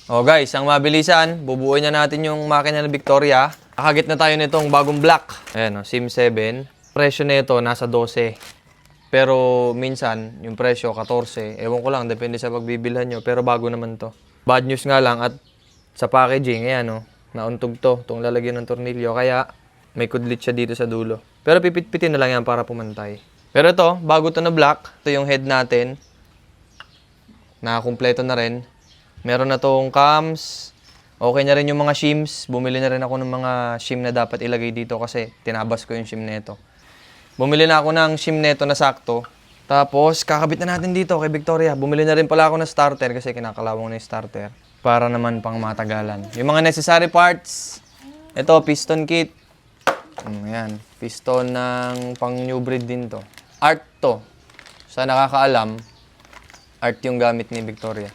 Oh guys, ang mabilisan, bubuuin na natin yung makina ng Victoria. Kakagit na tayo nitong bagong block. Ayan, SIM 7. Presyo nito nasa 12. Pero minsan, yung presyo 14. Ewan ko lang, depende sa pagbibilhan nyo. Pero bago naman to. Bad news nga lang at sa packaging, ayan nauntog to. Itong lalagyan ng tornilyo. Kaya may kudlit siya dito sa dulo. Pero pipit-pitin na lang yan para pumantay. Pero ito, bago to na block. Ito yung head natin. Nakakumpleto na rin. Meron na tong cams. Okay na rin yung mga shims. Bumili na rin ako ng mga shim na dapat ilagay dito kasi tinabas ko yung shim neto. Bumili na ako ng shim neto na sakto. Tapos, kakabit na natin dito kay Victoria. Bumili na rin pala ako ng starter kasi kinakalawang na yung starter. Para naman pang matagalan. Yung mga necessary parts. Ito, piston kit. Ayan. Piston ng pang new breed din to. Art to. Sa nakakaalam, art yung gamit ni Victoria.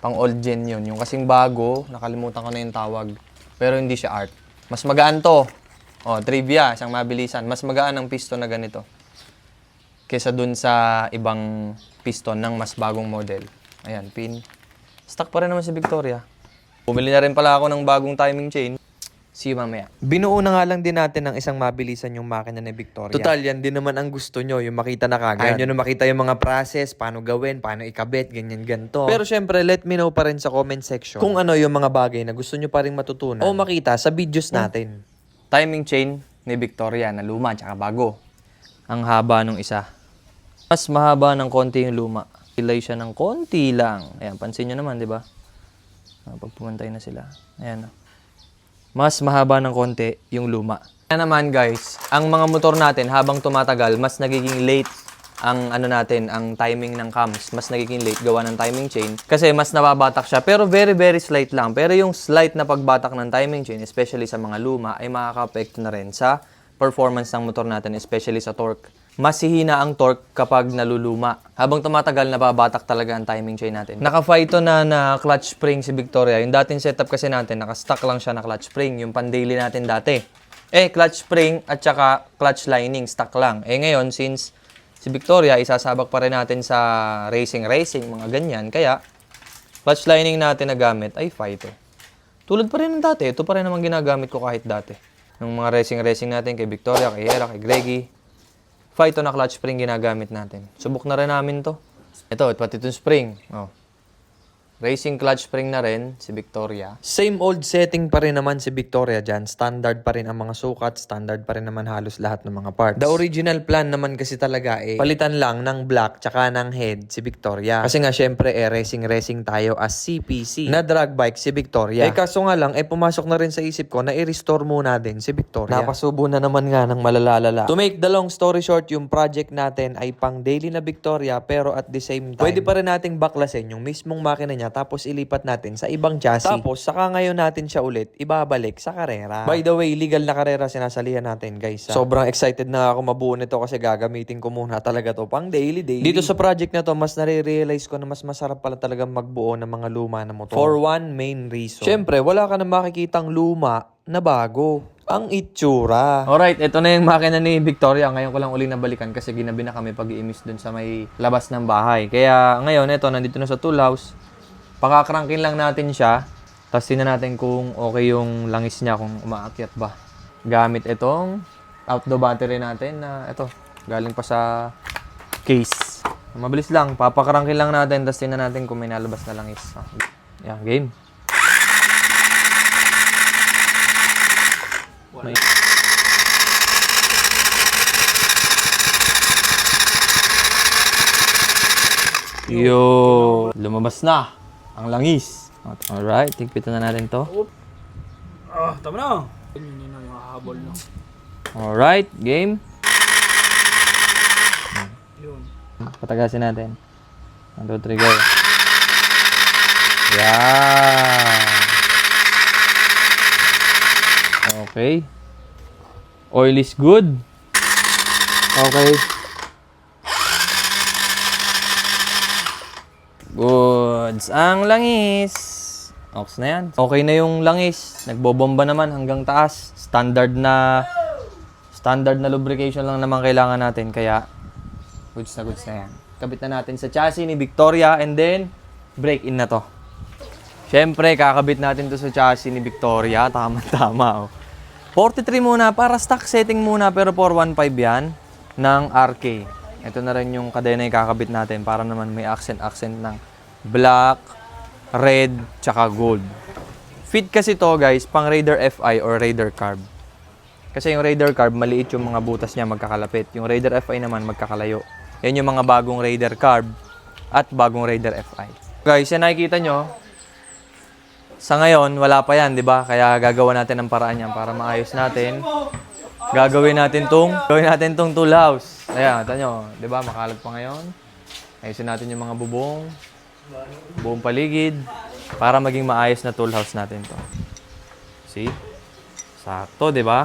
Pang old gen yun. Yung kasing bago, nakalimutan ko na yung tawag. Pero hindi siya art. Mas magaan to. Oh, trivia, isang mabilisan. Mas magaan ang piston na ganito. Kesa dun sa ibang piston ng mas bagong model. Ayan, pin. Stock pa rin naman si Victoria. Bumili na rin pala ako ng bagong timing chain. See you mamaya. Binuo na nga lang din natin ng isang mabilisan yung makina ni Victoria. Total, yan din naman ang gusto nyo, yung makita na kagad. Ayaw nyo na makita yung mga process, paano gawin, paano ikabit, ganyan, ganito. Pero syempre, let me know pa rin sa comment section kung ano yung mga bagay na gusto nyo pa rin matutunan o makita sa videos natin. Timing chain ni Victoria na luma tsaka bago. Ang haba nung isa. Mas mahaba ng konti yung luma. Pilay siya ng konti lang. Ayan, pansin nyo naman, di ba? Pag pumantay na sila. Ayan. Mas mahaba ng konti yung luma. Kaya naman guys, ang mga motor natin habang tumatagal, mas nagiging late ang ang timing ng cams. Mas nagiging late gawa ng timing chain kasi mas nababatak siya. Pero very very slight lang. Pero yung slight na pagbatak ng timing chain, especially sa mga luma, ay makaka-apekto na rin sa performance ng motor natin, especially sa torque. Mas hihina ang torque kapag naluluma. Habang tumatagal, nababatak talaga ang timing chain natin. Naka-Phyto na clutch spring si Victoria. Yung dating setup kasi natin, naka-stock lang siya na clutch spring. Yung pan-daily natin dati. Clutch spring at saka clutch lining, stock lang. Ngayon, since si Victoria, isasabak pa rin natin sa racing, mga ganyan. Kaya, clutch lining natin na gamit ay Phyto. Tulad pa rin ng dati. Ito pa rin naman ginagamit ko kahit dati. Yung mga racing natin kay Victoria, kay Hera, kay Greggy. Phyto na clutch spring ginagamit natin. Subok na rin namin to. Ito, pati itong spring. Oh. Racing clutch spring na rin si Victoria. Same old setting pa rin naman si Victoria dyan. Standard pa rin ang mga sukat. Standard pa rin naman halos lahat ng mga parts. The original plan naman kasi talaga palitan lang ng block tsaka ng head si Victoria. Kasi nga syempre racing tayo as CPC na drag bike si Victoria. Kaso nga lang pumasok na rin sa isip ko na i-restore muna din si Victoria. Napasubo na naman nga ng malalalala. To make the long story short, yung project natin ay pang daily na Victoria pero at the same time, pwede pa rin nating baklasin yung mismong makina niya tapos ilipat natin sa ibang chassis. Tapos, saka ngayon natin siya ulit ibabalik sa karera. By the way, legal na karera sinasalihan natin, guys. Sobrang excited na ako mabuo nito kasi gagamitin ko muna talaga to pang daily. Dito sa project na to, mas nare-realize ko na mas masarap pala talaga magbuo ng mga luma na motor. For one main reason. Siyempre, wala ka na makikitang luma na bago. Ang itsura. Alright, ito na yung makina ni Victoria. Ngayon ko lang uli nabalikan kasi ginabi na kami pag-i-imis dun sa may labas ng bahay. Kaya ngayon, ito, nandito na sa tool house. Pakakrangkin lang natin siya. Tapos tingnan natin kung okay yung langis niya, kung umaakyat ba. Gamit itong outdoor battery natin na ito, galing pa sa case. Mabilis lang, papakrangkin lang natin. Tapos tingnan natin kung may nalabas na langis. Yan, game. Yo, lumabas na ang langis. Alright, tigpitan na natin to. Tama na. Yun na yung hahabol na. Alright, game. Yun. Patagasin natin. 1, 2, 3, go. Yan. Okay. Oil is good. Okay. Goods. Ang langis. Ox na yan. Okay na yung langis. Nagbobomba naman hanggang taas. Standard na lubrication lang naman kailangan natin. Kaya, goods na yan. Kabit na natin sa chassis ni Victoria and then, break in na to. Siyempre, kakabit natin to sa chassis ni Victoria. Tama-tama. Oh. 43 muna, para stock setting muna, pero 415 yan ng RK. Ito na rin yung kadena yung kakabit natin para naman may accent-accent ng black, red, tsaka gold. Fit kasi to guys, pang Raider FI or Raider Carb. Kasi yung Raider Carb, maliit yung mga butas niya magkakalapit. Yung Raider FI naman magkakalayo. Yan yung mga bagong Raider Carb at bagong Raider FI. Guys, yan nakikita nyo. Sa ngayon, wala pa yan, di ba? Kaya gagawa natin ng paraan yan para maayos natin. Gagawin natin tong tool house. Ayan, ito nyo, di ba? Makalat pa ngayon. Ayusin natin yung mga bubong, buong paligid, para maging maayos na tool house natin to. See? Sakto, di ba?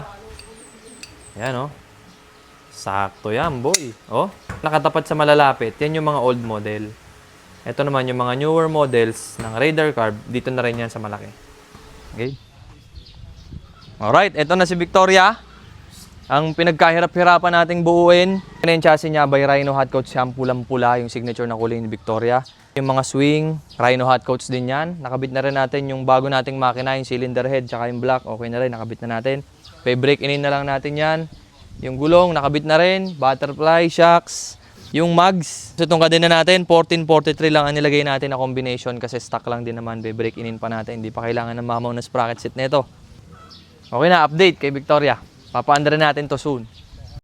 Ayan, oh. Sakto yan, boy. Oh, nakatapat sa malalapit. Yan yung mga old model. Ito naman yung mga newer models ng Raider Carb. Dito na rin yan sa malaki. Okay? Alright, ito na si Victoria. Ang pinagkahirap-hirapan nating buuin. Yan yung chassis niya by Rhino Hot Coats. Siyang pulang-pula yung signature na kulay ni Victoria. Yung mga swing, Rhino Hot Coats din yan. Nakabit na rin natin yung bago nating makina, yung cylinder head, tsaka yung block. Okay na rin, nakabit na natin. Break in na lang natin yan. Yung gulong, nakabit na rin. Butterfly, shocks. Yung mags. So itong kadena natin, 1443 lang ang nilagay natin na combination kasi stock lang din naman. Break in pa natin. Hindi pa kailangan ng mamaw na sprocket set nito. Okay na, update kay Victoria. Papaanda rin natin to soon.